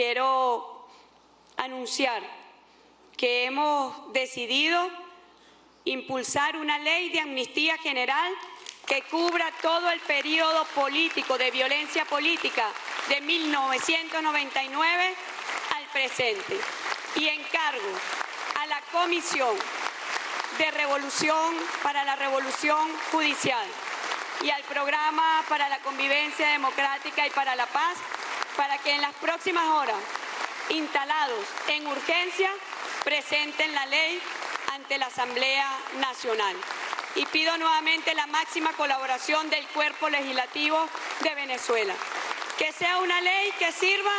quiero anunciar que hemos decidido impulsar una ley de amnistía general que cubra todo el periodo político de violencia política de 1999 al presente, y encargo a la Comisión para la Revolución Judicial y al Programa para la Convivencia Democrática y para la Paz para que en las próximas horas, instalados en urgencia, presenten la ley ante la Asamblea Nacional. Y pido nuevamente la máxima colaboración del Cuerpo Legislativo de Venezuela. Que sea una ley que sirva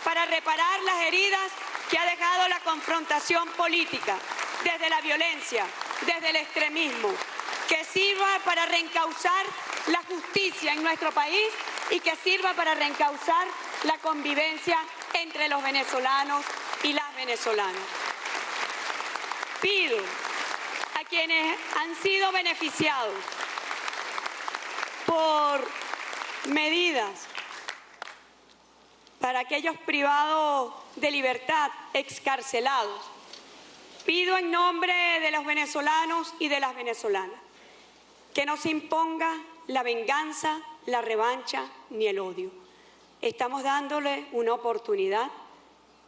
para reparar las heridas que ha dejado la confrontación política, desde la violencia, desde el extremismo, que sirva para reencauzar la justicia en nuestro país y que sirva para reencauzar la convivencia entre los venezolanos y las venezolanas. Pido a quienes han sido beneficiados por medidas para aquellos privados de libertad, excarcelados, pido en nombre de los venezolanos y de las venezolanas que no se imponga la venganza, la revancha ni el odio. Estamos dándole una oportunidad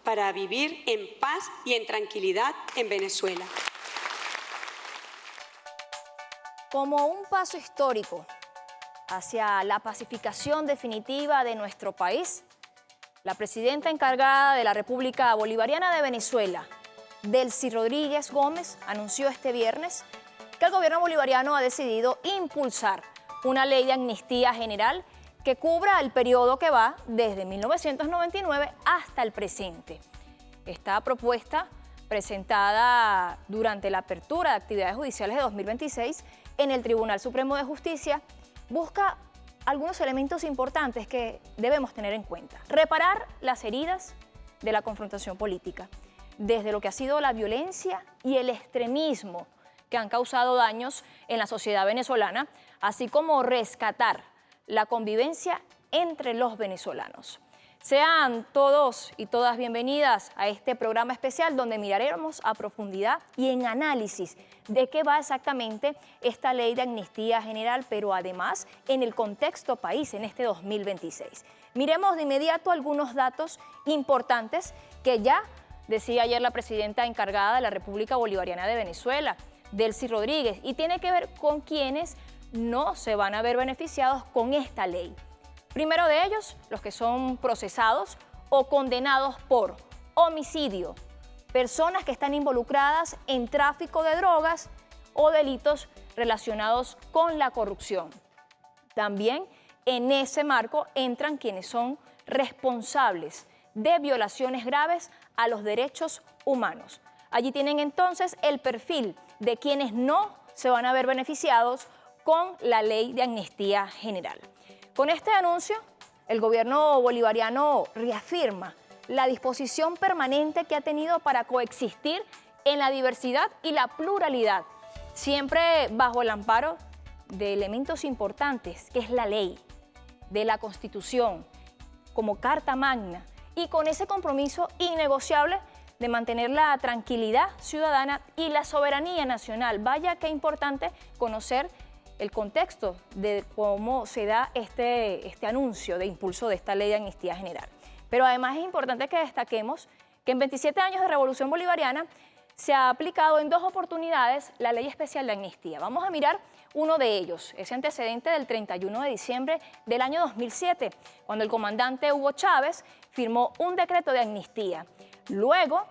para vivir en paz y en tranquilidad en Venezuela. Como un paso histórico hacia la pacificación definitiva de nuestro país, la presidenta encargada de la República Bolivariana de Venezuela, Delcy Rodríguez Gómez, anunció este viernes que el gobierno bolivariano ha decidido impulsar una ley de amnistía general que cubra el periodo que va desde 1999 hasta el presente. Esta propuesta, presentada durante la apertura de actividades judiciales de 2026 en el Tribunal Supremo de Justicia, busca algunos elementos importantes que debemos tener en cuenta. Reparar las heridas de la confrontación política, desde lo que ha sido la violencia y el extremismo que han causado daños en la sociedad venezolana, así como rescatar la convivencia entre los venezolanos. Sean todos y todas bienvenidas a este programa especial donde miraremos a profundidad y en análisis de qué va exactamente esta ley de amnistía general, pero además en el contexto país en este 2026. Miremos de inmediato algunos datos importantes que ya decía ayer la presidenta encargada de la República Bolivariana de Venezuela, Delcy Rodríguez, y tiene que ver con quienes no se van a ver beneficiados con esta ley. Primero de ellos, los que son procesados o condenados por homicidio, personas que están involucradas en tráfico de drogas o delitos relacionados con la corrupción. También en ese marco entran quienes son responsables de violaciones graves a los derechos humanos. Allí tienen entonces el perfil de quienes no se van a ver beneficiados con la ley de amnistía general. Con este anuncio, el gobierno bolivariano reafirma la disposición permanente que ha tenido para coexistir en la diversidad y la pluralidad, siempre bajo el amparo de elementos importantes, que es la ley, de la Constitución, como Carta Magna, y con ese compromiso innegociable de mantener la tranquilidad ciudadana y la soberanía nacional. Vaya qué importante conocer el contexto de cómo se da este anuncio de impulso de esta ley de amnistía general. Pero además es importante que destaquemos que en 27 años de Revolución Bolivariana se ha aplicado en 2 oportunidades la Ley Especial de Amnistía. Vamos a mirar uno de ellos, ese antecedente del 31 de diciembre del año 2007, cuando el comandante Hugo Chávez firmó un decreto de amnistía. Luego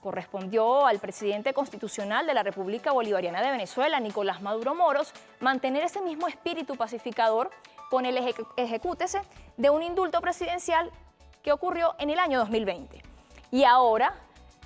correspondió al presidente constitucional de la República Bolivariana de Venezuela, Nicolás Maduro Moros, mantener ese mismo espíritu pacificador con el ejecútese de un indulto presidencial que ocurrió en el año 2020. Y ahora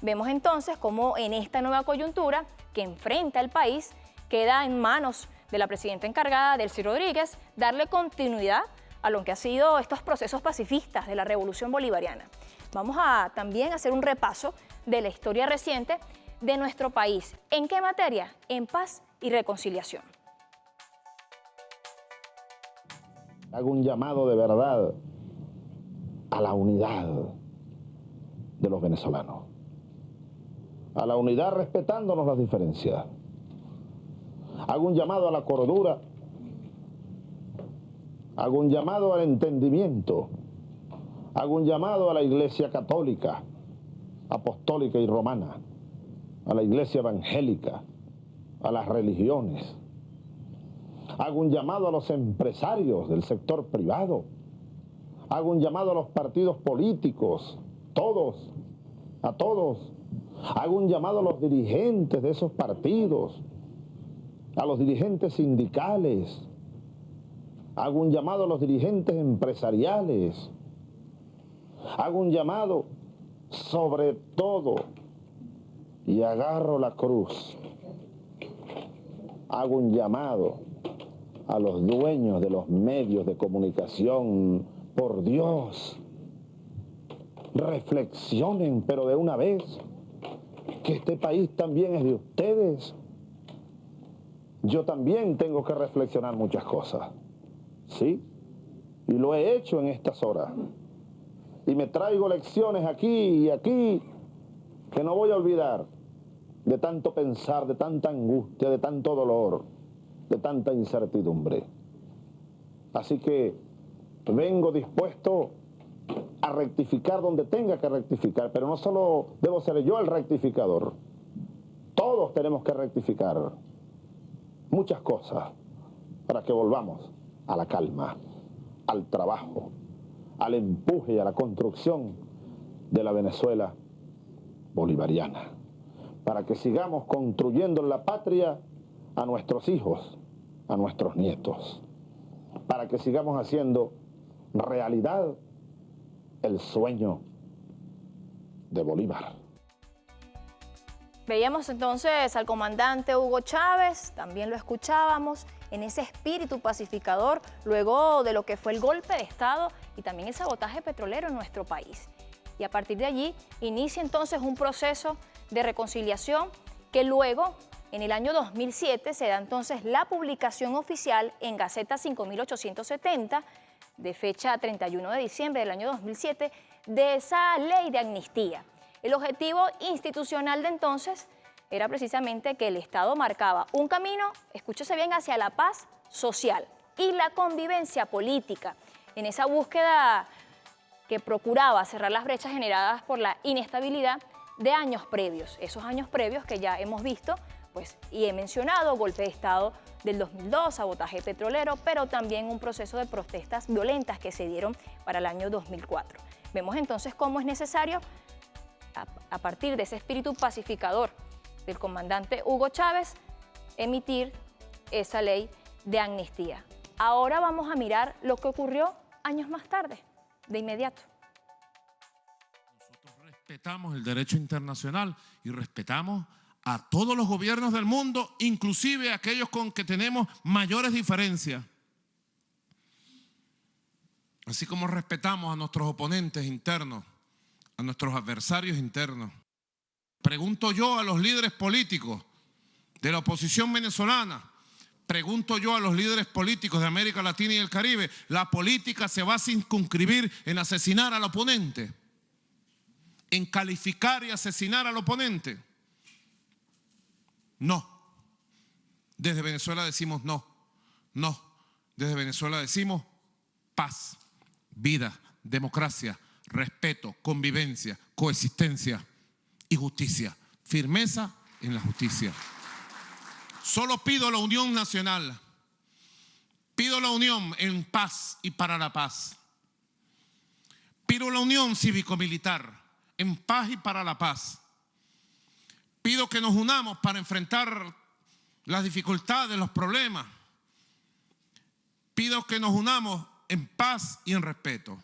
vemos entonces cómo en esta nueva coyuntura que enfrenta el país queda en manos de la presidenta encargada, Delcy Rodríguez, darle continuidad a lo que han sido estos procesos pacifistas de la Revolución Bolivariana. Vamos a también hacer un repaso de la historia reciente de nuestro país. ¿En qué materia? En paz y reconciliación. Hago un llamado de verdad a la unidad, de los venezolanos. A la unidad respetándonos las diferencias. Hago un llamado a la cordura, hago un llamado al entendimiento, hago un llamado a la Iglesia católica, apostólica y romana, a la Iglesia evangélica, a las religiones. Hago un llamado a los empresarios del sector privado, hago un llamado a los partidos políticos, todos, a todos. Hago un llamado a los dirigentes de esos partidos, a los dirigentes sindicales, hago un llamado a los dirigentes empresariales, hago un llamado sobre todo, y agarro la cruz, hago un llamado a los dueños de los medios de comunicación. Por Dios, reflexionen, pero de una vez, que este país también es de ustedes. Yo también tengo que reflexionar muchas cosas, ¿sí? Y lo he hecho en estas horas. Y me traigo lecciones aquí y aquí que no voy a olvidar, de tanto pensar, de tanta angustia, de tanto dolor, de tanta incertidumbre. Así que vengo dispuesto a rectificar donde tenga que rectificar, pero no solo debo ser yo el rectificador. Todos tenemos que rectificar muchas cosas para que volvamos a la calma, al trabajo, al empuje y a la construcción de la Venezuela bolivariana, para que sigamos construyendo en la patria a nuestros hijos, a nuestros nietos, para que sigamos haciendo realidad el sueño de Bolívar. Veíamos entonces al comandante Hugo Chávez, también lo escuchábamos, en ese espíritu pacificador, luego de lo que fue el golpe de Estado y también el sabotaje petrolero en nuestro país. Y a partir de allí inicia entonces un proceso de reconciliación que luego, en el año 2007, se da entonces la publicación oficial en Gaceta 5870, de fecha 31 de diciembre del año 2007, de esa ley de amnistía. El objetivo institucional de entonces era precisamente que el Estado marcaba un camino, escúchese bien, hacia la paz social y la convivencia política, en esa búsqueda que procuraba cerrar las brechas generadas por la inestabilidad de años previos, esos años previos que ya hemos visto, pues, y he mencionado, golpe de Estado del 2002, sabotaje petrolero, pero también un proceso de protestas violentas que se dieron para el año 2004. Vemos entonces cómo es necesario, a partir de ese espíritu pacificador del comandante Hugo Chávez, emitir esa ley de amnistía. Ahora vamos a mirar lo que ocurrió años más tarde, de inmediato. Nosotros respetamos el derecho internacional y respetamos a todos los gobiernos del mundo, inclusive aquellos con que tenemos mayores diferencias. Así como respetamos a nuestros oponentes internos, a nuestros adversarios internos. Pregunto yo a los líderes políticos de la oposición venezolana, pregunto yo a los líderes políticos de América Latina y el Caribe, ¿la política se va a circunscribir en asesinar al oponente? ¿En calificar y asesinar al oponente? No. Desde Venezuela decimos no, no. Desde Venezuela decimos paz, vida, democracia, respeto, convivencia, coexistencia y justicia. Firmeza en la justicia. Solo pido la unión nacional. Pido la unión en paz y para la paz. Pido la unión cívico-militar en paz y para la paz. Pido que nos unamos para enfrentar las dificultades, los problemas. Pido que nos unamos en paz y en respeto.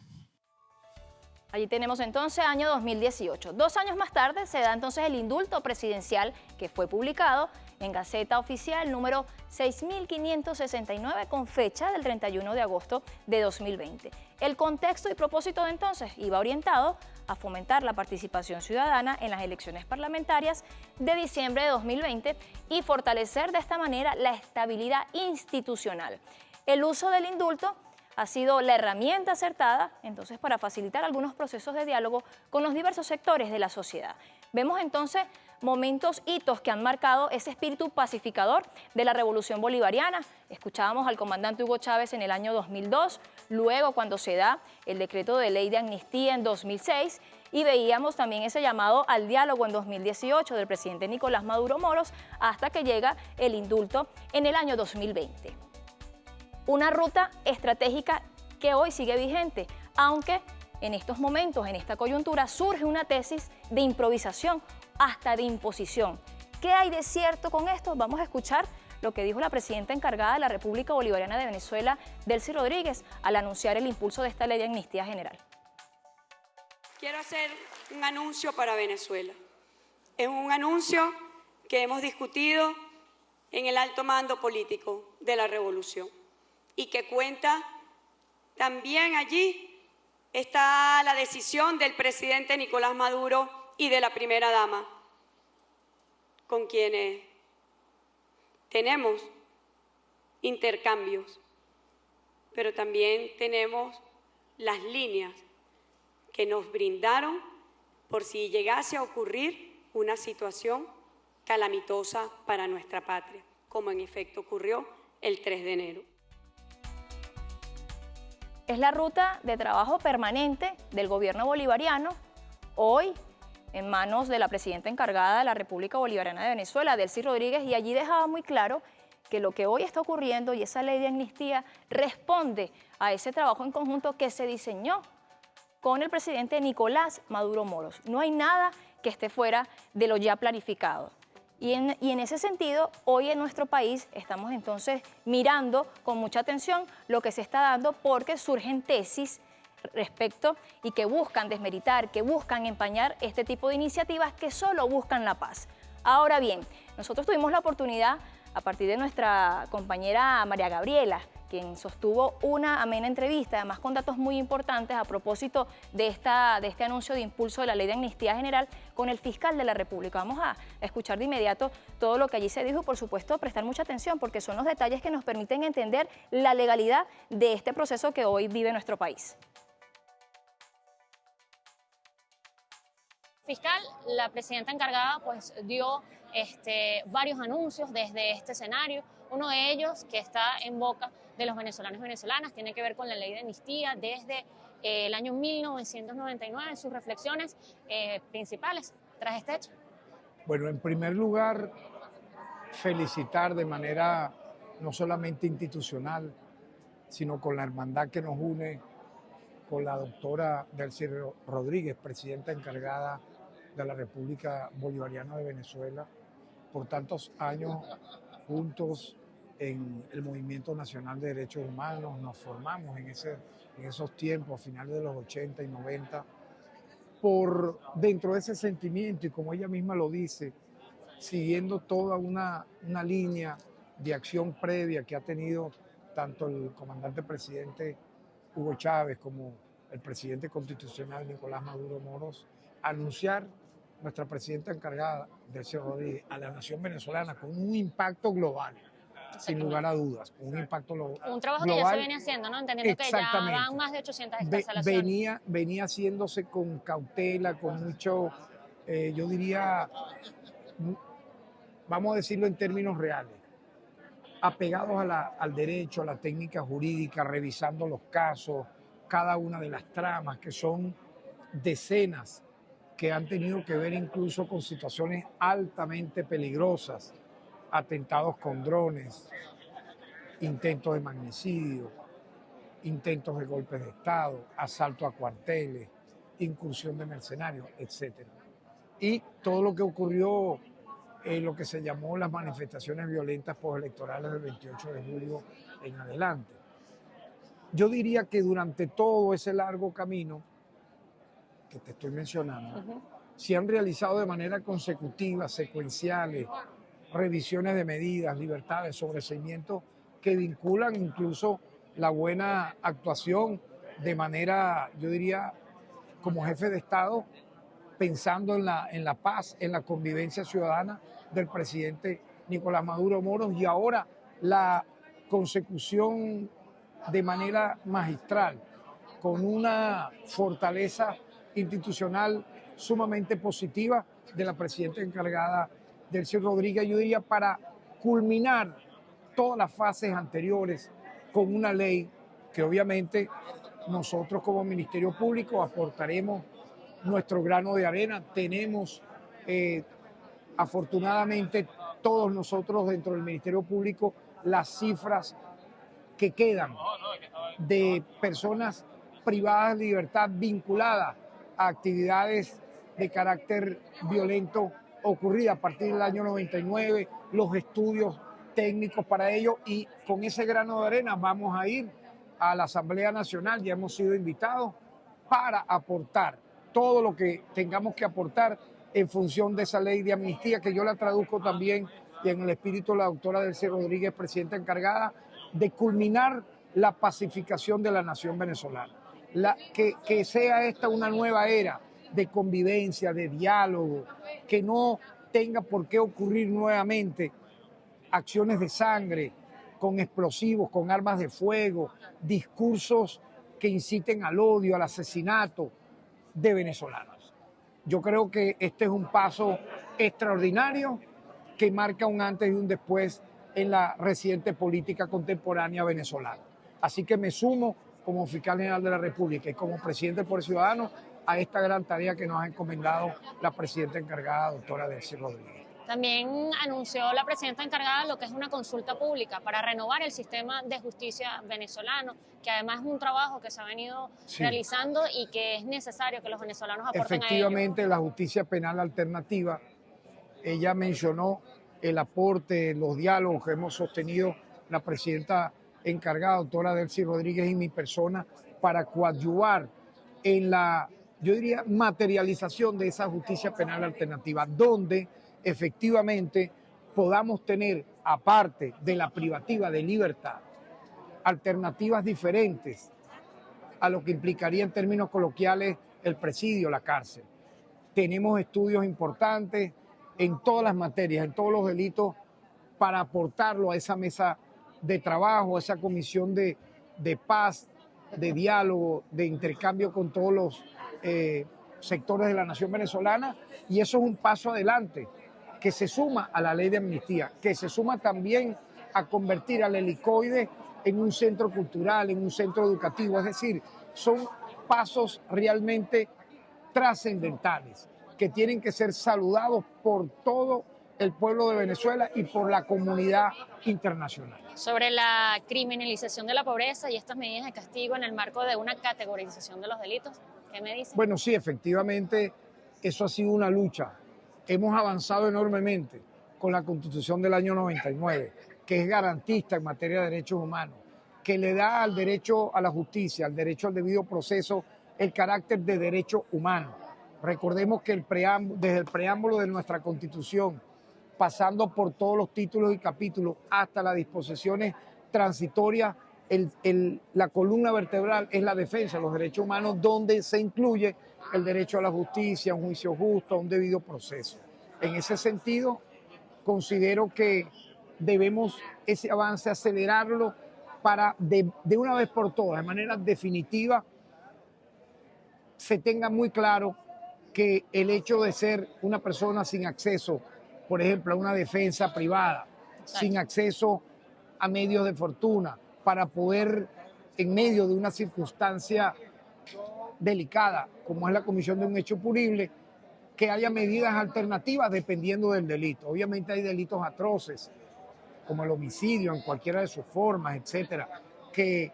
Allí tenemos entonces año 2018. 2 años más tarde se da entonces el indulto presidencial que fue publicado en Gaceta Oficial número 6569 con fecha del 31 de agosto de 2020. El contexto y propósito de entonces iba orientado a fomentar la participación ciudadana en las elecciones parlamentarias de diciembre de 2020 y fortalecer de esta manera la estabilidad institucional. El uso del indulto ha sido la herramienta acertada entonces para facilitar algunos procesos de diálogo con los diversos sectores de la sociedad. Vemos entonces momentos, hitos que han marcado ese espíritu pacificador de la Revolución Bolivariana. Escuchábamos al comandante Hugo Chávez en el año 2002, luego cuando se da el decreto de ley de amnistía en 2006, y veíamos también ese llamado al diálogo en 2018 del presidente Nicolás Maduro Moros, hasta que llega el indulto en el año 2020. Una ruta estratégica que hoy sigue vigente, aunque en estos momentos, en esta coyuntura, surge una tesis de improvisación, hasta de imposición. ¿Qué hay de cierto con esto? Vamos a escuchar lo que dijo la presidenta encargada de la República Bolivariana de Venezuela, Delcy Rodríguez, al anunciar el impulso de esta ley de amnistía general. Quiero hacer un anuncio para Venezuela. Es un anuncio que hemos discutido en el alto mando político de la revolución y que cuenta también allí está la decisión del presidente Nicolás Maduro y de la primera dama, con quienes tenemos intercambios, pero también tenemos las líneas que nos brindaron por si llegase a ocurrir una situación calamitosa para nuestra patria, como en efecto ocurrió el 3 de enero. Es la ruta de trabajo permanente del gobierno bolivariano, hoy en manos de la presidenta encargada de la República Bolivariana de Venezuela, Delcy Rodríguez, y allí dejaba muy claro que lo que hoy está ocurriendo y esa ley de amnistía responde a ese trabajo en conjunto que se diseñó con el presidente Nicolás Maduro Moros. No hay nada que esté fuera de lo ya planificado. Y en ese sentido, hoy en nuestro país estamos entonces mirando con mucha atención lo que se está dando, porque surgen tesis respecto y que buscan desmeritar, que buscan empañar este tipo de iniciativas que solo buscan la paz. Ahora bien, nosotros tuvimos la oportunidad, a partir de nuestra compañera María Gabriela, quien sostuvo una amena entrevista, además con datos muy importantes a propósito de este anuncio de impulso de la ley de amnistía general con el fiscal de la República. Vamos a escuchar de inmediato todo lo que allí se dijo y, por supuesto, prestar mucha atención, porque son los detalles que nos permiten entender la legalidad de este proceso que hoy vive nuestro país. Fiscal, la presidenta encargada pues dio varios anuncios desde este escenario. Uno de ellos, que está en boca de los venezolanos y venezolanas, tiene que ver con la ley de amnistía desde el año 1999, sus reflexiones principales tras este hecho. Bueno, en primer lugar, felicitar de manera no solamente institucional, sino con la hermandad que nos une, con la doctora Delcy Rodríguez, presidenta encargada de la República Bolivariana de Venezuela, por tantos años juntos en el Movimiento Nacional de Derechos Humanos. Nos formamos en esos tiempos, a finales de los 80 y 90, dentro de ese sentimiento, y como ella misma lo dice, siguiendo toda una línea de acción previa que ha tenido tanto el comandante presidente Hugo Chávez como el presidente constitucional Nicolás Maduro Moros, anunciar nuestra presidenta encargada, Delcy Rodríguez, a la nación venezolana con un impacto global, sin lugar a dudas, un impacto global. Un trabajo que ya se viene haciendo, ¿no? Entendiendo que ya van más de 800 excarcelaciones. Venía haciéndose con cautela, con mucho, yo diría, vamos a decirlo en términos reales, apegados al derecho, a la técnica jurídica, revisando los casos, cada una de las tramas, que son decenas, que han tenido que ver incluso con situaciones altamente peligrosas, atentados con drones, intentos de magnicidio, intentos de golpes de Estado, asalto a cuarteles, incursión de mercenarios, etc. Y todo lo que ocurrió en lo que se llamó las manifestaciones violentas postelectorales del 28 de julio en adelante. Yo diría que durante todo ese largo camino que te estoy mencionando, se han realizado de manera consecutiva, secuenciales, revisiones de medidas, libertades, sobreseimientos que vinculan incluso la buena actuación de manera, yo diría, como jefe de Estado, pensando en la paz, en la convivencia ciudadana del presidente Nicolás Maduro Moros, y ahora la consecución de manera magistral, con una fortaleza institucional sumamente positiva de la presidenta encargada, Delcy Rodríguez, yo diría, para culminar todas las fases anteriores con una ley que obviamente nosotros como Ministerio Público aportaremos nuestro grano de arena. Tenemos afortunadamente todos nosotros dentro del Ministerio Público las cifras que quedan de personas privadas de libertad vinculadas a actividades de carácter violento ocurridas a partir del año 99, los estudios técnicos para ello, y con ese grano de arena vamos a ir a la Asamblea Nacional, ya hemos sido invitados para aportar todo lo que tengamos que aportar en función de esa ley de amnistía, que yo la traduzco también y en el espíritu de la doctora Delcy Rodríguez, presidenta encargada, de culminar la pacificación de la nación venezolana. Que sea esta una nueva era de convivencia, de diálogo, que no tenga por qué ocurrir nuevamente acciones de sangre, con explosivos, con armas de fuego, discursos que inciten al odio, al asesinato de venezolanos. Yo creo que este es un paso extraordinario que marca un antes y un después en la reciente política contemporánea venezolana. Así que me sumo como fiscal general de la República y como presidente del Poder Ciudadano a esta gran tarea que nos ha encomendado la presidenta encargada, doctora Delcy Rodríguez. También anunció la presidenta encargada lo que es una consulta pública para renovar el sistema de justicia venezolano, que además es un trabajo que se ha venido realizando y que es necesario que los venezolanos aporten a ello. Efectivamente, la justicia penal alternativa, ella mencionó el aporte, los diálogos que hemos sostenido la presidenta encargada, doctora Delcy Rodríguez, y mi persona, para coadyuvar en la, yo diría, materialización de esa justicia penal alternativa, donde efectivamente podamos tener, aparte de la privativa de libertad, alternativas diferentes a lo que implicaría en términos coloquiales el presidio, la cárcel. Tenemos estudios importantes en todas las materias, en todos los delitos, para aportarlo a esa mesa de trabajo, a esa comisión de paz, de diálogo, de intercambio con todos los sectores de la nación venezolana, y eso es un paso adelante que se suma a la ley de amnistía, que se suma también a convertir al Helicoide en un centro cultural, en un centro educativo. Es decir, son pasos realmente trascendentales que tienen que ser saludados por todo el pueblo de Venezuela y por la comunidad internacional. Sobre la criminalización de la pobreza y estas medidas de castigo en el marco de una categorización de los delitos, ¿qué me dice? Bueno, sí, efectivamente, eso ha sido una lucha. Hemos avanzado enormemente con la Constitución del año 99, que es garantista en materia de derechos humanos, que le da al derecho a la justicia, al derecho al debido proceso, el carácter de derecho humano. Recordemos que desde el preámbulo de nuestra Constitución, pasando por todos los títulos y capítulos hasta las disposiciones transitorias, la columna vertebral es la defensa de los derechos humanos, donde se incluye el derecho a la justicia, a un juicio justo, a un debido proceso. En ese sentido, considero que debemos ese avance acelerarlo para de una vez por todas, de manera definitiva, se tenga muy claro que el hecho de ser una persona sin acceso, por ejemplo, a una defensa privada, sin acceso a medios de fortuna, para poder, en medio de una circunstancia delicada, como es la comisión de un hecho punible, que haya medidas alternativas dependiendo del delito. Obviamente hay delitos atroces, como el homicidio en cualquiera de sus formas, etcétera, que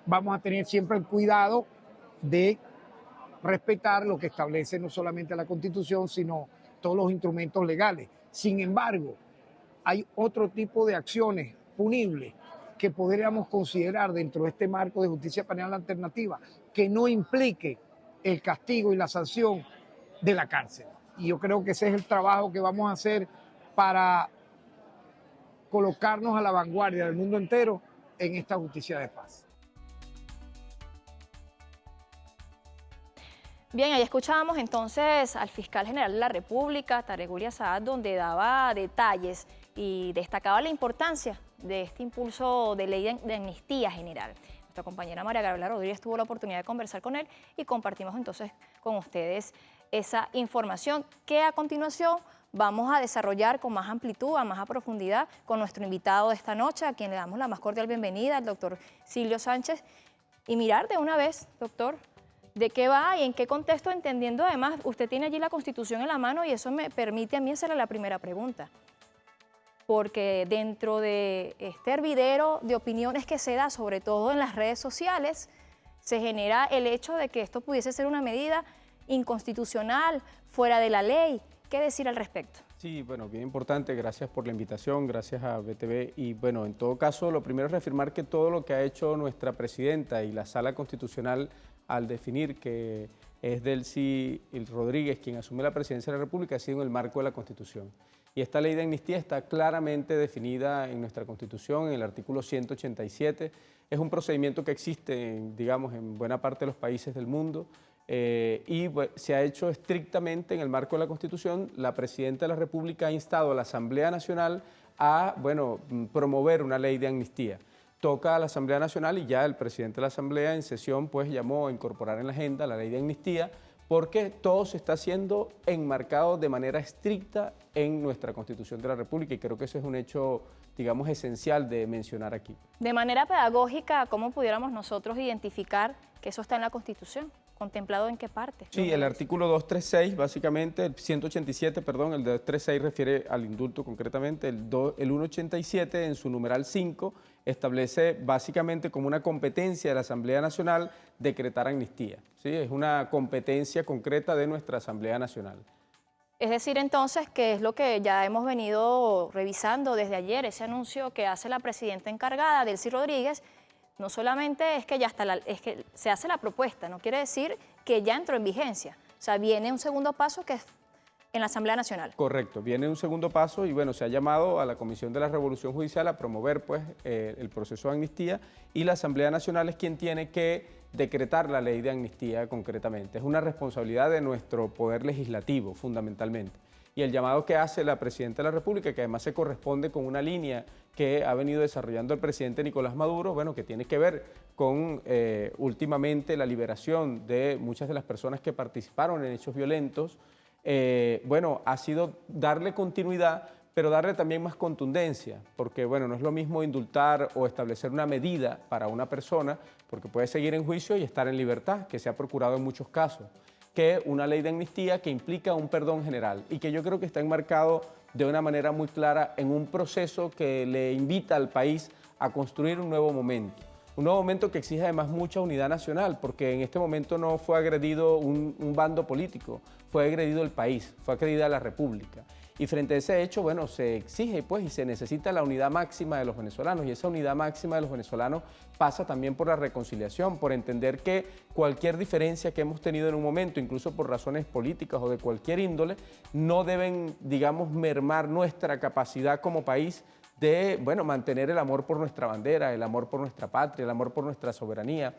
vamos a tener siempre el cuidado de respetar lo que establece no solamente la Constitución, sino todos los instrumentos legales. Sin embargo, hay otro tipo de acciones punibles que podríamos considerar dentro de este marco de justicia penal alternativa que no implique el castigo y la sanción de la cárcel. Y yo creo que ese es el trabajo que vamos a hacer para colocarnos a la vanguardia del mundo entero en esta justicia de paz. Bien, ahí escuchábamos entonces al fiscal general de la República, Tareq Uli Assaad, donde daba detalles y destacaba la importancia de este impulso de ley de amnistía general. nuestra compañera María Gabriela Rodríguez tuvo la oportunidad de conversar con él y compartimos entonces con ustedes esa información que a continuación vamos a desarrollar con más amplitud, a más a profundidad con nuestro invitado de esta noche, a quien le damos la más cordial bienvenida, al doctor Silvio Sánchez, y mirar de una vez, doctor, de qué va y en qué contexto, entendiendo además, usted tiene allí la Constitución en la mano y eso me permite a mí hacerle la primera pregunta. Porque dentro de este hervidero de opiniones que se da, sobre todo en las redes sociales, se genera el hecho de que esto pudiese ser una medida inconstitucional, fuera de la ley. ¿Qué decir al respecto? Sí, bueno, bien importante, gracias por la invitación, gracias a BTV. Y bueno, en todo caso, lo primero es reafirmar que todo lo que ha hecho nuestra presidenta y la Sala Constitucional al definir que es Delcy Rodríguez quien asume la presidencia de la República ha sido en el marco de la Constitución. Y esta ley de amnistía está claramente definida en nuestra Constitución, en el artículo 187. Es un procedimiento que existe, digamos, en buena parte de los países del mundo. Y se ha hecho estrictamente en el marco de la Constitución. La Presidenta de la República ha instado a la Asamblea Nacional a promover una ley de amnistía. Toca a la Asamblea Nacional y ya el presidente de la Asamblea en sesión pues llamó a incorporar en la agenda la ley de amnistía porque todo se está haciendo enmarcado de manera estricta en nuestra Constitución de la República y creo que eso es un hecho, digamos, esencial de mencionar aquí. De manera pedagógica, ¿cómo pudiéramos nosotros identificar que eso está en la Constitución? ¿Contemplado en qué parte? Sí, el artículo 236, básicamente, el 187, perdón, el 236 refiere al indulto concretamente, el 187 en su numeral 5 establece básicamente como una competencia de la Asamblea Nacional decretar amnistía. ¿Sí? Es una competencia concreta de nuestra Asamblea Nacional. Es decir, entonces, que es lo que ya hemos venido revisando desde ayer, ese anuncio que hace la presidenta encargada, Delcy Rodríguez. No solamente es que ya está es que se hace la propuesta, no quiere decir que ya entró en vigencia. O sea, viene un segundo paso que es en la Asamblea Nacional. Correcto, viene un segundo paso y bueno, se ha llamado a la Comisión de la Revolución Judicial a promover pues el proceso de amnistía y la Asamblea Nacional es quien tiene que decretar la ley de amnistía concretamente. Es una responsabilidad de nuestro poder legislativo fundamentalmente. Y el llamado que hace la Presidenta de la República, que además se corresponde con una línea que ha venido desarrollando el presidente Nicolás Maduro, bueno, que tiene que ver con últimamente la liberación de muchas de las personas que participaron en hechos violentos, bueno, ha sido darle continuidad, pero darle también más contundencia, porque bueno, no es lo mismo indultar o establecer una medida para una persona, porque puede seguir en juicio y estar en libertad, que se ha procurado en muchos casos, que una ley de amnistía que implica un perdón general y que yo creo que está enmarcado de una manera muy clara en un proceso que le invita al país a construir un nuevo momento que exige además mucha unidad nacional, porque en este momento no fue agredido un bando político, fue agredido el país, fue agredida la República. Y frente a ese hecho, bueno, se exige pues y se necesita la unidad máxima de los venezolanos y esa unidad máxima de los venezolanos pasa también por la reconciliación, por entender que cualquier diferencia que hemos tenido en un momento, incluso por razones políticas o de cualquier índole, no deben, digamos, mermar nuestra capacidad como país de, bueno, mantener el amor por nuestra bandera, el amor por nuestra patria, el amor por nuestra soberanía,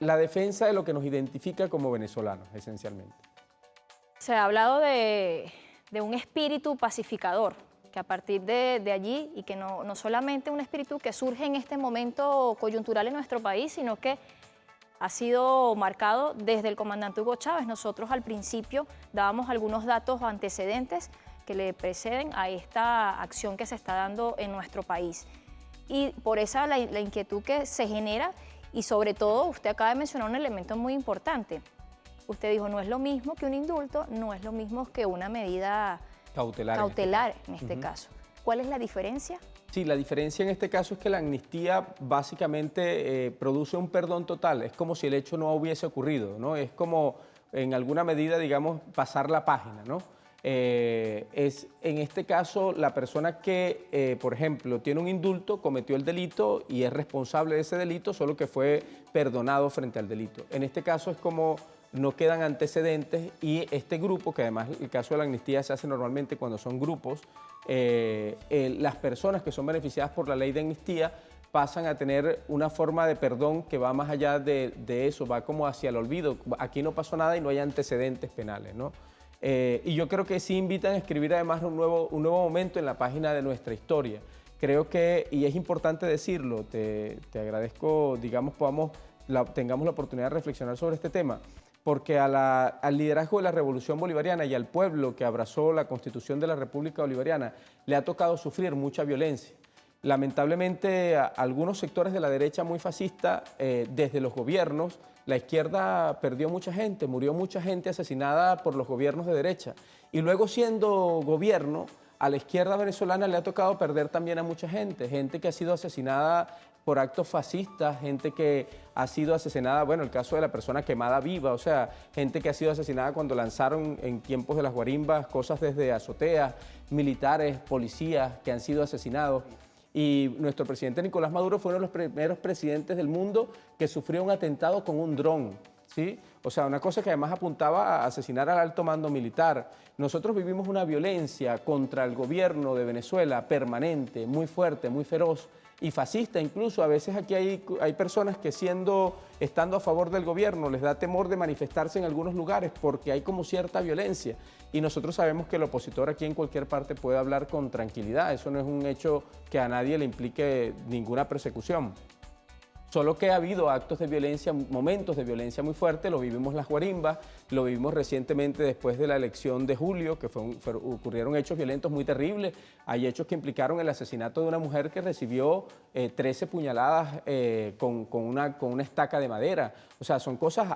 la defensa de lo que nos identifica como venezolanos, esencialmente. Se ha hablado de un espíritu pacificador, que a partir de allí, y que no solamente un espíritu que surge en este momento coyuntural en nuestro país, sino que ha sido marcado desde el comandante Hugo Chávez. Nosotros al principio dábamos algunos datos o antecedentes que le preceden a esta acción que se está dando en nuestro país. Y por esa la inquietud que se genera, y sobre todo usted acaba de mencionar un elemento muy importante. Usted dijo, no es lo mismo que un indulto, no es lo mismo que una medida cautelar en este caso. ¿Cuál es la diferencia? Sí, la diferencia en este caso es que la amnistía básicamente produce un perdón total. Es como si el hecho no hubiese ocurrido, ¿no? Es como, en alguna medida, digamos, pasar la página, ¿no? Es en este caso la persona que, por ejemplo, tiene un indulto, cometió el delito y es responsable de ese delito, solo que fue perdonado frente al delito. En este caso es como no quedan antecedentes y este grupo, que además el caso de la amnistía se hace normalmente cuando son grupos, las personas que son beneficiadas por la ley de amnistía pasan a tener una forma de perdón que va más allá de eso, va como hacia el olvido. Aquí no pasó nada y no hay antecedentes penales, ¿no? Y yo creo que sí invitan a escribir además un nuevo momento en la página de nuestra historia. Creo que, y es importante decirlo, te agradezco, digamos, tengamos la oportunidad de reflexionar sobre este tema, porque al liderazgo de la Revolución Bolivariana y al pueblo que abrazó la Constitución de la República Bolivariana le ha tocado sufrir mucha violencia. Lamentablemente, algunos sectores de la derecha muy fascista, desde los gobiernos, la izquierda perdió mucha gente, murió mucha gente asesinada por los gobiernos de derecha. Y luego, siendo gobierno, a la izquierda venezolana le ha tocado perder también a mucha gente, gente que ha sido asesinada por actos fascistas, gente que ha sido asesinada, bueno, el caso de la persona quemada viva, o sea, gente que ha sido asesinada cuando lanzaron en tiempos de las guarimbas cosas desde azoteas, militares, policías que han sido asesinados. Y nuestro presidente Nicolás Maduro fue uno de los primeros presidentes del mundo que sufrió un atentado con un dron, ¿sí? O sea, una cosa que además apuntaba a asesinar al alto mando militar. Nosotros vivimos una violencia contra el gobierno de Venezuela permanente, muy fuerte, muy feroz y fascista. Incluso a veces aquí hay personas que estando a favor del gobierno les da temor de manifestarse en algunos lugares porque hay como cierta violencia. Y nosotros sabemos que el opositor aquí en cualquier parte puede hablar con tranquilidad. Eso no es un hecho que a nadie le implique ninguna persecución. Solo que ha habido actos de violencia, momentos de violencia muy fuertes, lo vivimos las guarimbas, lo vivimos recientemente después de la elección de julio, que ocurrieron hechos violentos muy terribles. Hay hechos que implicaron el asesinato de una mujer que recibió 13 puñaladas con una estaca de madera. O sea, son cosas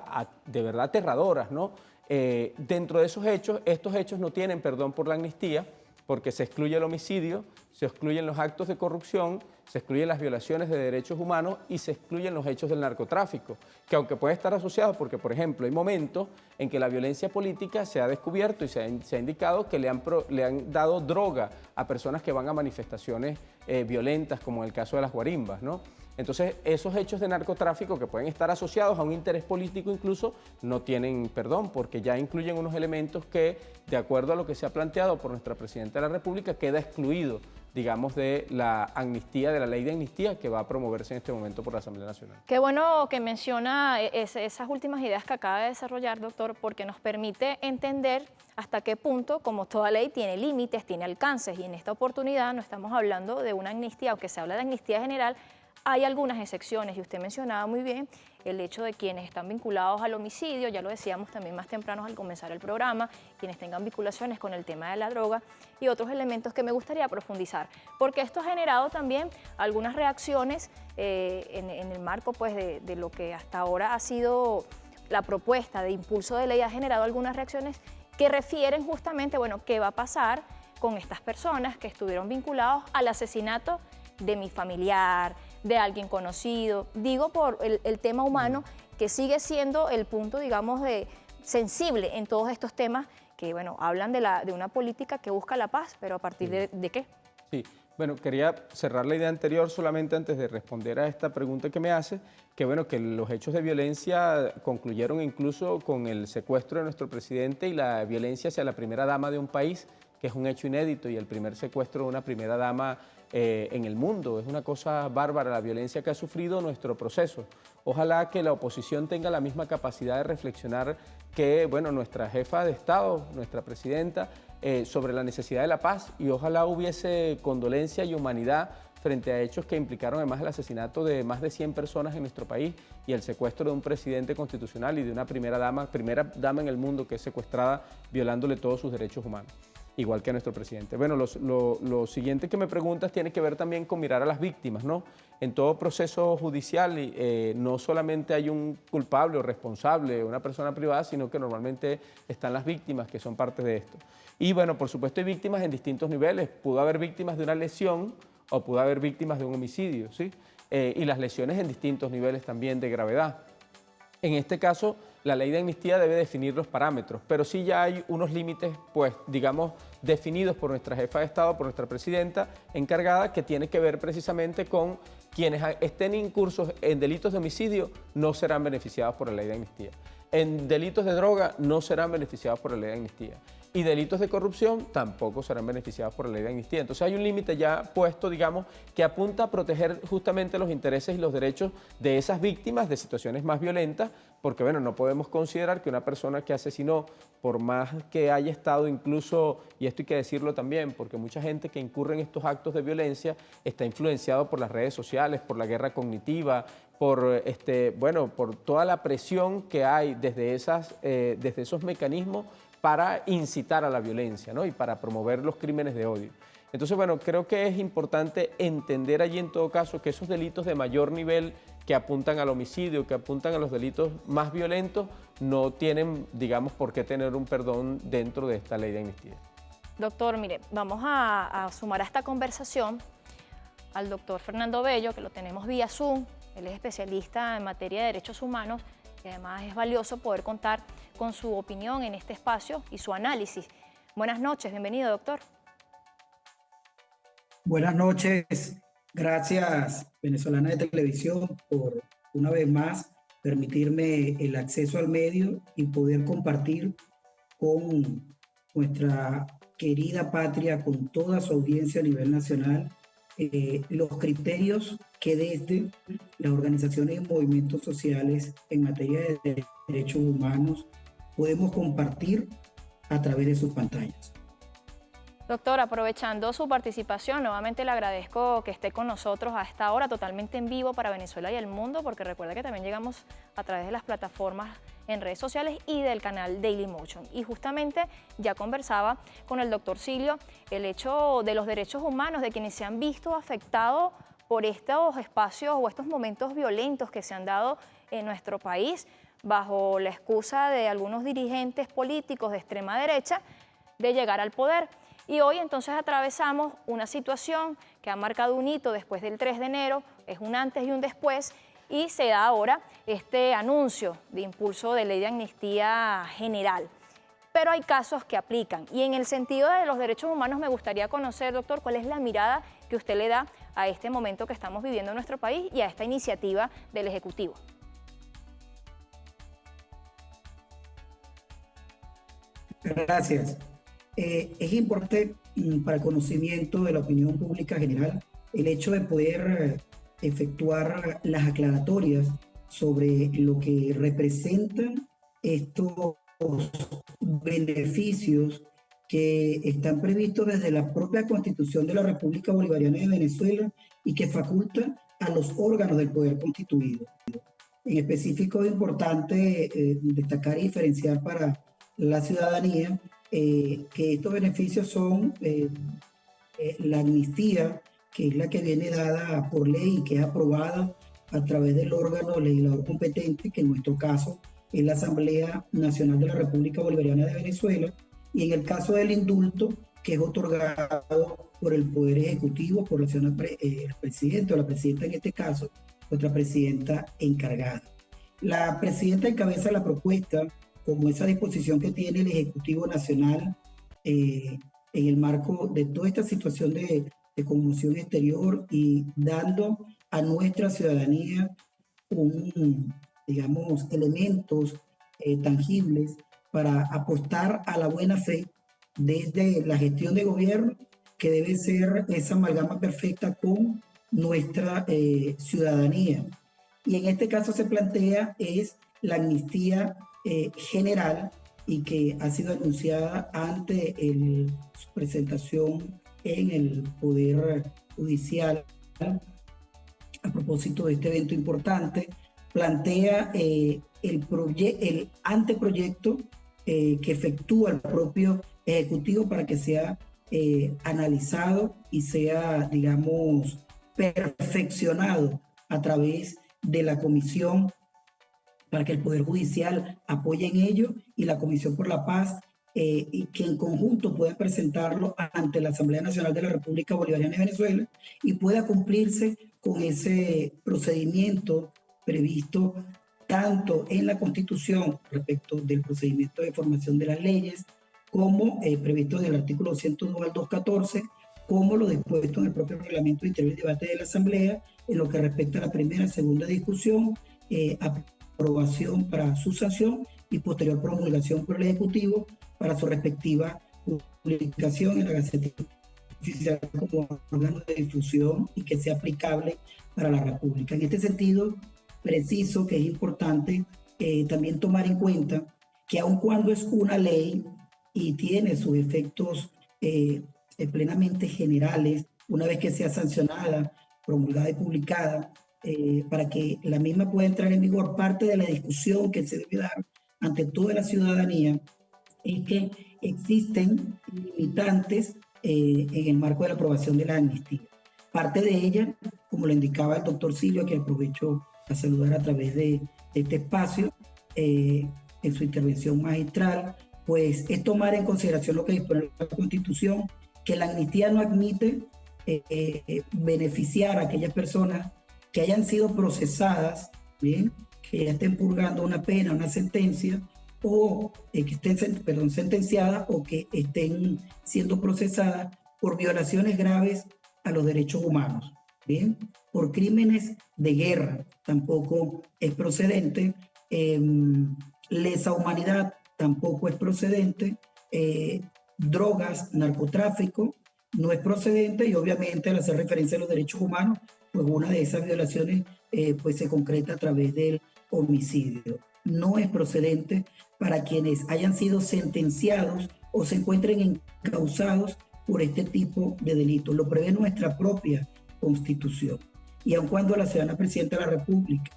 de verdad aterradoras, ¿no? Dentro de esos hechos, estos hechos no tienen perdón por la amnistía, porque se excluye el homicidio, se excluyen los actos de corrupción, se excluyen las violaciones de derechos humanos y se excluyen los hechos del narcotráfico, que aunque puede estar asociado, porque por ejemplo hay momentos en que la violencia política se ha descubierto y se ha indicado que le han dado droga a personas que van a manifestaciones violentas, como en el caso de las guarimbas, ¿no? Entonces, esos hechos de narcotráfico que pueden estar asociados a un interés político incluso, no tienen perdón, porque ya incluyen unos elementos que, de acuerdo a lo que se ha planteado por nuestra Presidenta de la República, queda excluido, digamos, de la amnistía, de la ley de amnistía que va a promoverse en este momento por la Asamblea Nacional. Qué bueno que menciona esas últimas ideas que acaba de desarrollar, doctor, porque nos permite entender hasta qué punto, como toda ley, tiene límites, tiene alcances, y en esta oportunidad no estamos hablando de una amnistía, aunque se habla de amnistía general, hay algunas excepciones, y usted mencionaba muy bien el hecho de quienes están vinculados al homicidio, ya lo decíamos también más temprano al comenzar el programa, quienes tengan vinculaciones con el tema de la droga y otros elementos que me gustaría profundizar, porque esto ha generado también algunas reacciones en el marco pues, de lo que hasta ahora ha sido la propuesta de impulso de ley, ha generado algunas reacciones que refieren justamente, bueno, qué va a pasar con estas personas que estuvieron vinculados al asesinato de mi familiar, de alguien conocido, digo por el tema humano, que sigue siendo el punto, digamos, sensible en todos estos temas que, bueno, hablan de una política que busca la paz, pero ¿a partir de qué? Sí, bueno, quería cerrar la idea anterior solamente antes de responder a esta pregunta que me hace, que bueno, que los hechos de violencia concluyeron incluso con el secuestro de nuestro presidente y la violencia hacia la primera dama de un país, que es un hecho inédito, y el primer secuestro de una primera dama en el mundo. Es una cosa bárbara la violencia que ha sufrido nuestro proceso. Ojalá que la oposición tenga la misma capacidad de reflexionar que, bueno, nuestra jefa de Estado, nuestra presidenta, sobre la necesidad de la paz, y ojalá hubiese condolencia y humanidad frente a hechos que implicaron además el asesinato de más de 100 personas en nuestro país y el secuestro de un presidente constitucional y de una primera dama en el mundo que es secuestrada violándole todos sus derechos humanos, igual que a nuestro presidente. Bueno, lo siguiente que me preguntas tiene que ver también con mirar a las víctimas, ¿no? En todo proceso judicial no solamente hay un culpable o responsable, una persona privada, sino que normalmente están las víctimas que son parte de esto. Y bueno, por supuesto hay víctimas en distintos niveles. Pudo haber víctimas de una lesión o pudo haber víctimas de un homicidio, ¿sí? Y las lesiones en distintos niveles también de gravedad. En este caso, la ley de amnistía debe definir los parámetros, pero sí ya hay unos límites, pues, digamos, definidos por nuestra jefa de Estado, por nuestra presidenta encargada, que tiene que ver precisamente con quienes estén incursos en delitos de homicidio no serán beneficiados por la ley de amnistía. En delitos de droga no serán beneficiados por la ley de amnistía. y delitos de corrupción tampoco serán beneficiados por la ley de amnistía. Entonces hay un límite ya puesto, digamos, que apunta a proteger justamente los intereses y los derechos de esas víctimas de situaciones más violentas, porque bueno, no podemos considerar que una persona que asesinó, por más que haya estado incluso, y esto hay que decirlo también, porque mucha gente que incurre en estos actos de violencia está influenciado por las redes sociales, por la guerra cognitiva, por, por toda la presión que hay desde esos mecanismos para incitar a la violencia, ¿no? Y para promover los crímenes de odio. Entonces, bueno, creo que es importante entender allí en todo caso que esos delitos de mayor nivel que apuntan al homicidio, que apuntan a los delitos más violentos, no tienen, digamos, por qué tener un perdón dentro de esta ley de amnistía. Doctor, mire, vamos a sumar a esta conversación al doctor Fernando Bello, que lo tenemos vía Zoom. Él es especialista en materia de derechos humanos y además es valioso poder contar con su opinión en este espacio y su análisis. Buenas noches, bienvenido, doctor. Buenas noches, gracias Venezolana de Televisión por una vez más permitirme el acceso al medio y poder compartir con nuestra querida patria, con toda su audiencia a nivel nacional, los criterios que desde las organizaciones y movimientos sociales en materia de derechos humanos podemos compartir a través de sus pantallas. Doctor, aprovechando su participación, nuevamente le agradezco que esté con nosotros a esta hora totalmente en vivo para Venezuela y el mundo, porque recuerda que también llegamos a través de las plataformas en redes sociales y del canal Dailymotion. Y justamente ya conversaba con el doctor Silio el hecho de los derechos humanos de quienes se han visto afectados por estos espacios o estos momentos violentos que se han dado en nuestro país bajo la excusa de algunos dirigentes políticos de extrema derecha de llegar al poder. Y hoy entonces atravesamos una situación que ha marcado un hito después del 3 de enero, es un antes y un después, y se da ahora este anuncio de impulso de ley de amnistía general. Pero hay casos que aplican. Y en el sentido de los derechos humanos me gustaría conocer, doctor, cuál es la mirada que usted le da a este momento que estamos viviendo en nuestro país y a esta iniciativa del Ejecutivo. Gracias. Es importante para el conocimiento de la opinión pública general el hecho de poder efectuar las aclaratorias sobre lo que representan estos beneficios que están previstos desde la propia Constitución de la República Bolivariana de Venezuela y que faculta a los órganos del poder constituido. En específico es importante destacar y diferenciar para la ciudadanía que estos beneficios son la amnistía, que es la que viene dada por ley y que es aprobada a través del órgano legislador competente, que en nuestro caso es la Asamblea Nacional de la República Bolivariana de Venezuela, y en el caso del indulto, que es otorgado por el Poder Ejecutivo, por el presidente o la presidenta en este caso, nuestra presidenta encargada. La presidenta encabeza la propuesta como esa disposición que tiene el Ejecutivo Nacional en el marco de toda esta situación de conmoción exterior y dando a nuestra ciudadanía elementos tangibles para apostar a la buena fe desde la gestión de gobierno, que debe ser esa amalgama perfecta con nuestra ciudadanía. Y en este caso se plantea es la amnistía general y que ha sido anunciada ante su presentación en el Poder Judicial. A propósito de este evento importante, plantea el anteproyecto que efectúa el propio Ejecutivo para que sea analizado y sea, digamos, perfeccionado a través de la Comisión para que el Poder Judicial apoye en ello y la Comisión por la Paz y que en conjunto pueda presentarlo ante la Asamblea Nacional de la República Bolivariana de Venezuela y pueda cumplirse con ese procedimiento previsto tanto en la Constitución respecto del procedimiento de formación de las leyes como previsto del artículo 102 al 214, como lo dispuesto en el propio reglamento de interior y debate de la Asamblea en lo que respecta a la primera, segunda discusión, aprobación para su sanción y posterior promulgación por el Ejecutivo para su respectiva publicación en la Gaceta Oficial como órgano de difusión y que sea aplicable para la República. En este sentido, preciso que es importante también tomar en cuenta que aun cuando es una ley y tiene sus efectos plenamente generales, una vez que sea sancionada, promulgada y publicada, para que la misma pueda entrar en vigor, parte de la discusión que se debe dar ante toda la ciudadanía es que existen limitantes en el marco de la aprobación de la amnistía. Parte de ella, como lo indicaba el doctor Silvio, que aprovecho a saludar a través de este espacio, en su intervención magistral, pues es tomar en consideración lo que dispone la Constitución, que la amnistía no admite beneficiar a aquellas personas que hayan sido procesadas, ¿bien?, que ya estén purgando una pena, una sentencia, o que estén sentenciadas o que estén siendo procesadas por violaciones graves a los derechos humanos, ¿bien? Por crímenes de guerra tampoco es procedente, lesa humanidad tampoco es procedente, drogas, narcotráfico no es procedente, y obviamente al hacer referencia a los derechos humanos, pues una de esas violaciones pues se concreta a través del homicidio. No es procedente para quienes hayan sido sentenciados o se encuentren encausados por este tipo de delitos. Lo prevé nuestra propia Constitución. Y aun cuando la ciudadana Presidenta de la República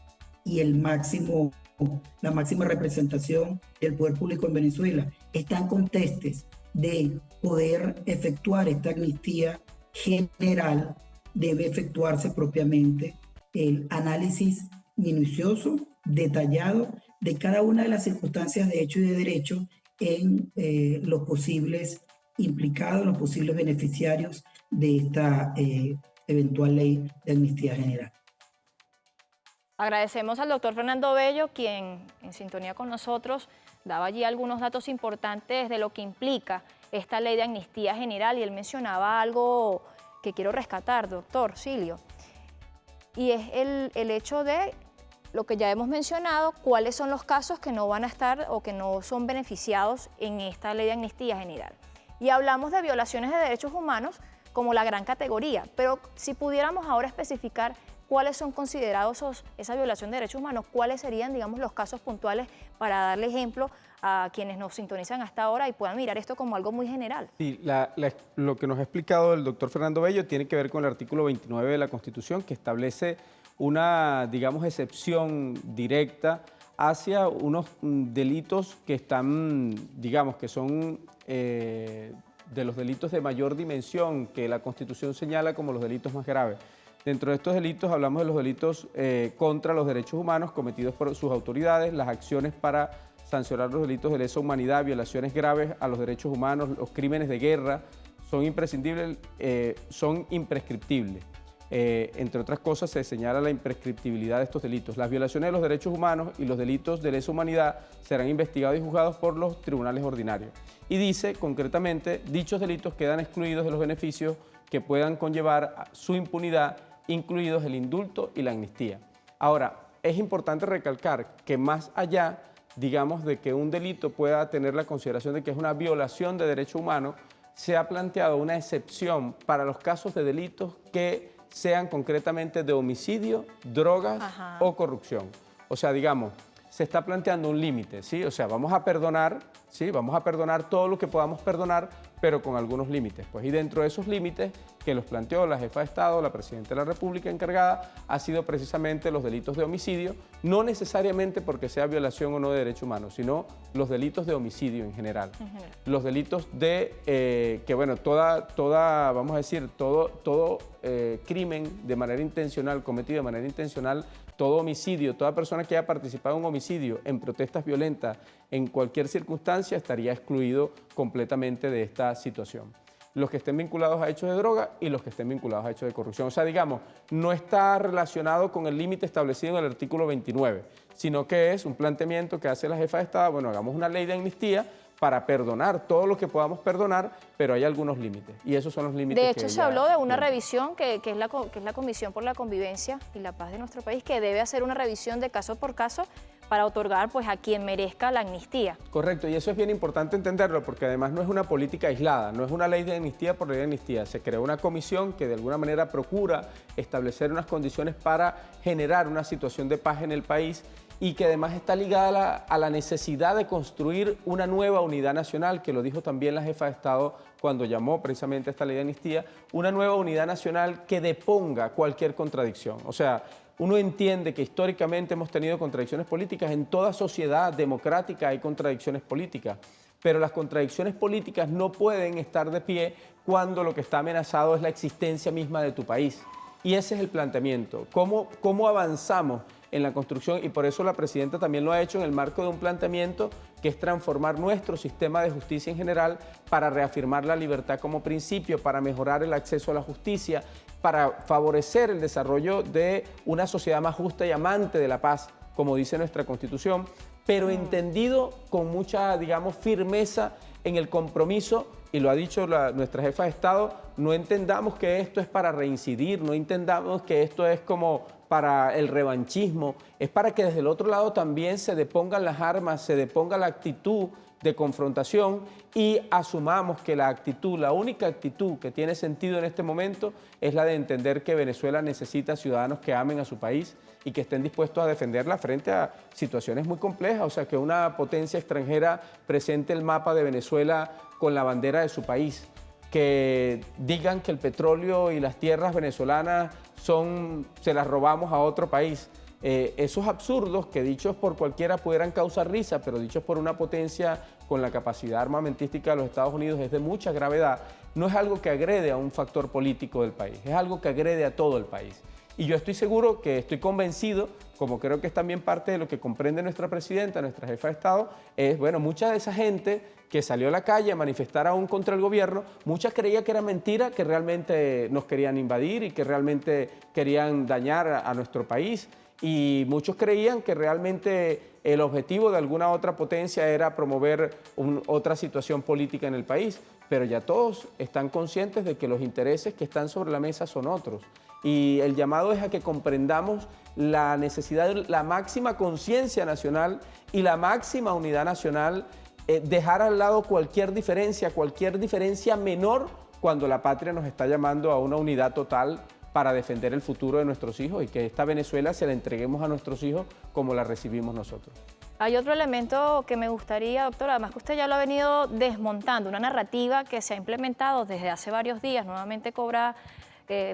y la máxima representación del poder público en Venezuela están contestes de poder efectuar esta amnistía general, debe efectuarse propiamente el análisis minucioso, detallado, de cada una de las circunstancias de hecho y de derecho en los posibles implicados, los posibles beneficiarios de esta eventual ley de amnistía general. Agradecemos al doctor Fernando Bello, quien en sintonía con nosotros daba allí algunos datos importantes de lo que implica esta ley de amnistía general, y él mencionaba algo que quiero rescatar, doctor Silvio, y es el hecho de lo que ya hemos mencionado, cuáles son los casos que no van a estar o que no son beneficiados en esta ley de amnistía general. Y hablamos de violaciones de derechos humanos como la gran categoría, pero si pudiéramos ahora especificar cuáles son considerados esa violación de derechos humanos, cuáles serían, digamos, los casos puntuales para darle ejemplo a quienes nos sintonizan hasta ahora y puedan mirar esto como algo muy general. Sí, lo que nos ha explicado el doctor Fernando Bello tiene que ver con el artículo 29 de la Constitución, que establece una, digamos, excepción directa hacia unos delitos que están, digamos, que son de los delitos de mayor dimensión que la Constitución señala como los delitos más graves. Dentro de estos delitos hablamos de los delitos contra los derechos humanos cometidos por sus autoridades, las acciones para sancionar los delitos de lesa humanidad, violaciones graves a los derechos humanos, los crímenes de guerra, son imprescindibles, son imprescriptibles. Entre otras cosas, se señala la imprescriptibilidad de estos delitos. Las violaciones de los derechos humanos y los delitos de lesa humanidad serán investigados y juzgados por los tribunales ordinarios. Y dice, concretamente, dichos delitos quedan excluidos de los beneficios que puedan conllevar su impunidad, incluidos el indulto y la amnistía. Ahora, es importante recalcar que más allá, digamos, de que un delito pueda tener la consideración de que es una violación de derechos humanos, se ha planteado una excepción para los casos de delitos que sean concretamente de homicidio, drogas o corrupción. O sea, digamos, se está planteando un límite, ¿sí? O sea, vamos a perdonar, ¿sí? Vamos a perdonar todo lo que podamos perdonar, pero con algunos límites. Pues, y dentro de esos límites que los planteó la jefa de Estado, la Presidenta de la República encargada, ha sido precisamente los delitos de homicidio, no necesariamente porque sea violación o no de derechos humanos, sino los delitos de homicidio en general. Los delitos de, que bueno, vamos a decir, todo crimen de manera intencional, cometido de manera intencional, todo homicidio, toda persona que haya participado en un homicidio, en protestas violentas, en cualquier circunstancia, estaría excluido completamente de esta situación. Los que estén vinculados a hechos de droga y los que estén vinculados a hechos de corrupción. O sea, digamos, no está relacionado con el límite establecido en el artículo 29, sino que es un planteamiento que hace la jefa de Estado, bueno, hagamos una ley de amnistía para perdonar todo lo que podamos perdonar, pero hay algunos límites, y esos son los límites. De hecho, se habló de una revisión que es la Comisión por la Convivencia y la Paz de nuestro país, que debe hacer una revisión de caso por caso para otorgar pues, a quien merezca la amnistía. Correcto, y eso es bien importante entenderlo porque además no es una política aislada, no es una ley de amnistía por ley de amnistía. Se creó una comisión que de alguna manera procura establecer unas condiciones para generar una situación de paz en el país y que además está ligada a la necesidad de construir una nueva unidad nacional, que lo dijo también la jefa de Estado cuando llamó precisamente a esta ley de amnistía, una nueva unidad nacional que deponga cualquier contradicción. O sea, uno entiende que históricamente hemos tenido contradicciones políticas, en toda sociedad democrática hay contradicciones políticas, pero las contradicciones políticas no pueden estar de pie cuando lo que está amenazado es la existencia misma de tu país. Y ese es el planteamiento, cómo avanzamos en la construcción, y por eso la presidenta también lo ha hecho en el marco de un planteamiento que es transformar nuestro sistema de justicia en general para reafirmar la libertad como principio, para mejorar el acceso a la justicia, para favorecer el desarrollo de una sociedad más justa y amante de la paz, como dice nuestra Constitución, pero entendido con mucha, digamos, firmeza en el compromiso, y lo ha dicho nuestra jefa de Estado, no entendamos que esto es para reincidir, no entendamos que esto es como para el revanchismo, es para que desde el otro lado también se depongan las armas, se deponga la actitud de confrontación y asumamos que la actitud, la única actitud que tiene sentido en este momento es la de entender que Venezuela necesita ciudadanos que amen a su país y que estén dispuestos a defenderla frente a situaciones muy complejas, o sea, que una potencia extranjera presente el mapa de Venezuela con la bandera de su país, que digan que el petróleo y las tierras venezolanas se las robamos a otro país. Esos absurdos que dichos por cualquiera pudieran causar risa, pero dichos por una potencia con la capacidad armamentística de los Estados Unidos es de mucha gravedad, no es algo que agrede a un factor político del país, es algo que agrede a todo el país. Y yo estoy seguro que estoy convencido, como creo que es también parte de lo que comprende nuestra presidenta, nuestra jefa de Estado, es, bueno, mucha de esa gente que salió a la calle a manifestar aún contra el gobierno, muchas creía que era mentira, que realmente nos querían invadir y que realmente querían dañar a nuestro país. Y muchos creían que realmente el objetivo de alguna otra potencia era promover otra situación política en el país, pero ya todos están conscientes de que los intereses que están sobre la mesa son otros. Y el llamado es a que comprendamos la necesidad de la máxima conciencia nacional y la máxima unidad nacional, dejar al lado cualquier diferencia menor cuando la patria nos está llamando a una unidad total para defender el futuro de nuestros hijos y que esta Venezuela se la entreguemos a nuestros hijos como la recibimos nosotros. Hay otro elemento que me gustaría, doctora, además que usted ya lo ha venido desmontando, una narrativa que se ha implementado desde hace varios días, nuevamente cobra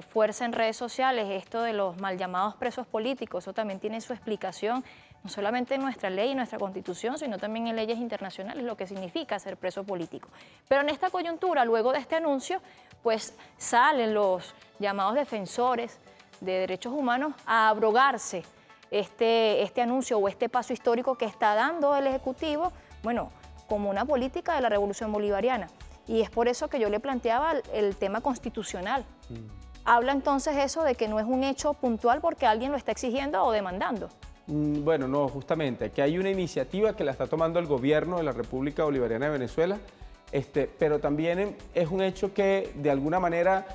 fuerza en redes sociales, esto de los mal llamados presos políticos, eso también tiene su explicación, no solamente en nuestra ley y nuestra Constitución, sino también en leyes internacionales, lo que significa ser preso político. Pero en esta coyuntura, luego de este anuncio, pues salen los llamados defensores de derechos humanos a abrogarse este anuncio o este paso histórico que está dando el Ejecutivo, bueno, como una política de la Revolución Bolivariana. Y es por eso que yo le planteaba el tema constitucional. Habla entonces eso de que no es un hecho puntual porque alguien lo está exigiendo o demandando. Bueno, no, justamente, que hay una iniciativa que la está tomando el gobierno de la República Bolivariana de Venezuela, pero también es un hecho que de alguna manera,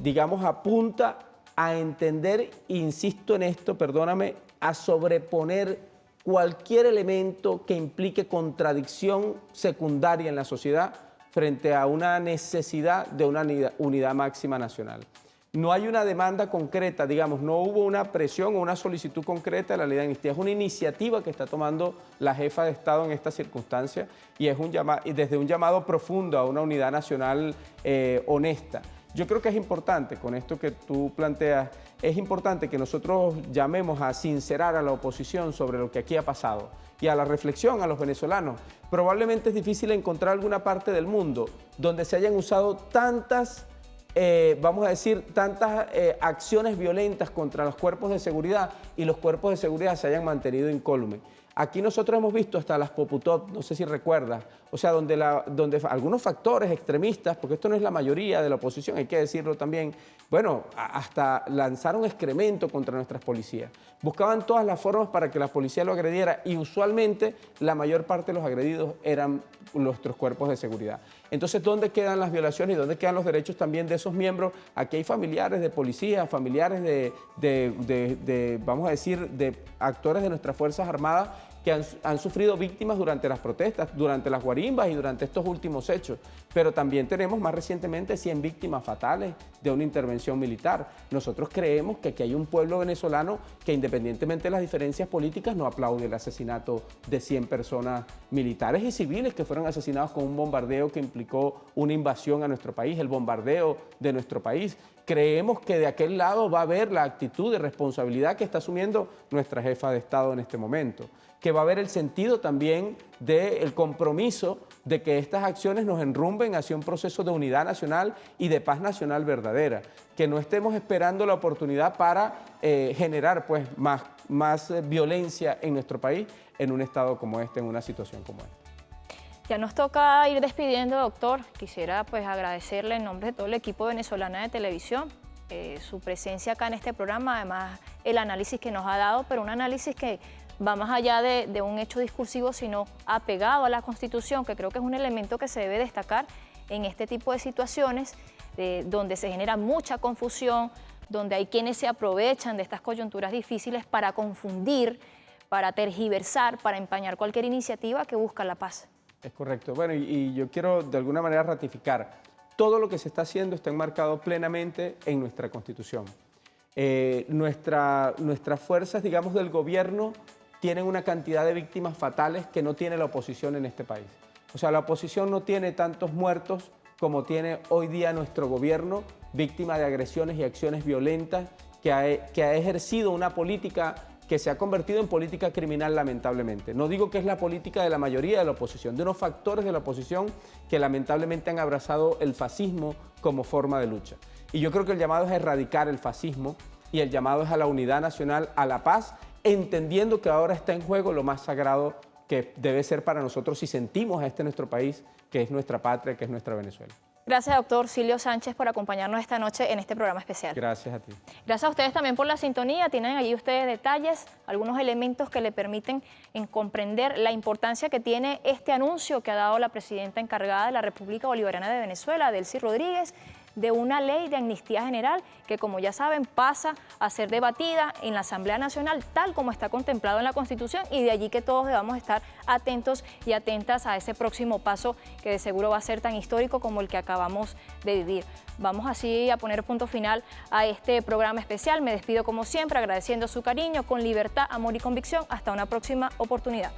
digamos, apunta a entender, insisto en esto, perdóname, a sobreponer cualquier elemento que implique contradicción secundaria en la sociedad frente a una necesidad de una unidad máxima nacional. No hay una demanda concreta, digamos, no hubo una presión o una solicitud concreta de la ley de amnistía, es una iniciativa que está tomando la jefa de Estado en esta circunstancia y es desde un llamado profundo a una unidad nacional honesta. Yo creo que es importante, con esto que tú planteas, es importante que nosotros llamemos a sincerar a la oposición sobre lo que aquí ha pasado y a la reflexión a los venezolanos. Probablemente es difícil encontrar alguna parte del mundo donde se hayan usado tantas acciones violentas contra los cuerpos de seguridad y los cuerpos de seguridad se hayan mantenido incólumes. Aquí nosotros hemos visto hasta las Poputop, no sé si recuerdas, o sea, donde algunos factores extremistas, porque esto no es la mayoría de la oposición, hay que decirlo también, bueno, hasta lanzaron excremento contra nuestras policías. Buscaban todas las formas para que la policía lo agrediera y usualmente la mayor parte de los agredidos eran nuestros cuerpos de seguridad. Entonces, ¿dónde quedan las violaciones y dónde quedan los derechos también de esos miembros? Aquí hay familiares de policías, familiares vamos a decir, de actores de nuestras Fuerzas Armadas que han sufrido víctimas durante las protestas, durante las guarimbas y durante estos últimos hechos. Pero también tenemos más recientemente 100 víctimas fatales de una intervención militar. Nosotros creemos que aquí hay un pueblo venezolano que, independientemente de las diferencias políticas, no aplaude el asesinato de 100 personas militares y civiles que fueron asesinados con un bombardeo que implicó una invasión a nuestro país, el bombardeo de nuestro país. Creemos que de aquel lado va a haber la actitud de responsabilidad que está asumiendo nuestra jefa de Estado en este momento, que va a haber el sentido también del compromiso de que estas acciones nos enrumben hacia un proceso de unidad nacional y de paz nacional verdadera, que no estemos esperando la oportunidad para generar pues, más violencia en nuestro país en un estado como este, en una situación como esta. Ya nos toca ir despidiendo, doctor. Quisiera pues agradecerle en nombre de todo el equipo venezolano de televisión su presencia acá en este programa, además el análisis que nos ha dado, pero un análisis que va más allá de un hecho discursivo, sino apegado a la Constitución, que creo que es un elemento que se debe destacar en este tipo de situaciones, donde se genera mucha confusión, donde hay quienes se aprovechan de estas coyunturas difíciles para confundir, para tergiversar, para empañar cualquier iniciativa que busca la paz. Es correcto. Bueno, y yo quiero de alguna manera ratificar, todo lo que se está haciendo está enmarcado plenamente en nuestra Constitución. Nuestras fuerzas, digamos, del gobierno tienen una cantidad de víctimas fatales que no tiene la oposición en este país. O sea, la oposición no tiene tantos muertos como tiene hoy día nuestro gobierno, víctima de agresiones y acciones violentas, que ha ejercido una política que se ha convertido en política criminal, lamentablemente. No digo que es la política de la mayoría de la oposición, de unos factores de la oposición que lamentablemente han abrazado el fascismo como forma de lucha. Y yo creo que el llamado es a erradicar el fascismo y el llamado es a la unidad nacional, a la paz, entendiendo que ahora está en juego lo más sagrado que debe ser para nosotros si sentimos a este nuestro país, que es nuestra patria, que es nuestra Venezuela. Gracias, doctor Silio Sánchez, por acompañarnos esta noche en este programa especial. Gracias a ti. Gracias a ustedes también por la sintonía. Tienen allí ustedes detalles, algunos elementos que le permiten comprender la importancia que tiene este anuncio que ha dado la presidenta encargada de la República Bolivariana de Venezuela, Delcy Rodríguez, de una ley de amnistía general que, como ya saben, pasa a ser debatida en la Asamblea Nacional tal como está contemplado en la Constitución, y de allí que todos debamos estar atentos y atentas a ese próximo paso que de seguro va a ser tan histórico como el que acabamos de vivir. Vamos así a poner punto final a este programa especial. Me despido como siempre agradeciendo su cariño, con libertad, amor y convicción. Hasta una próxima oportunidad.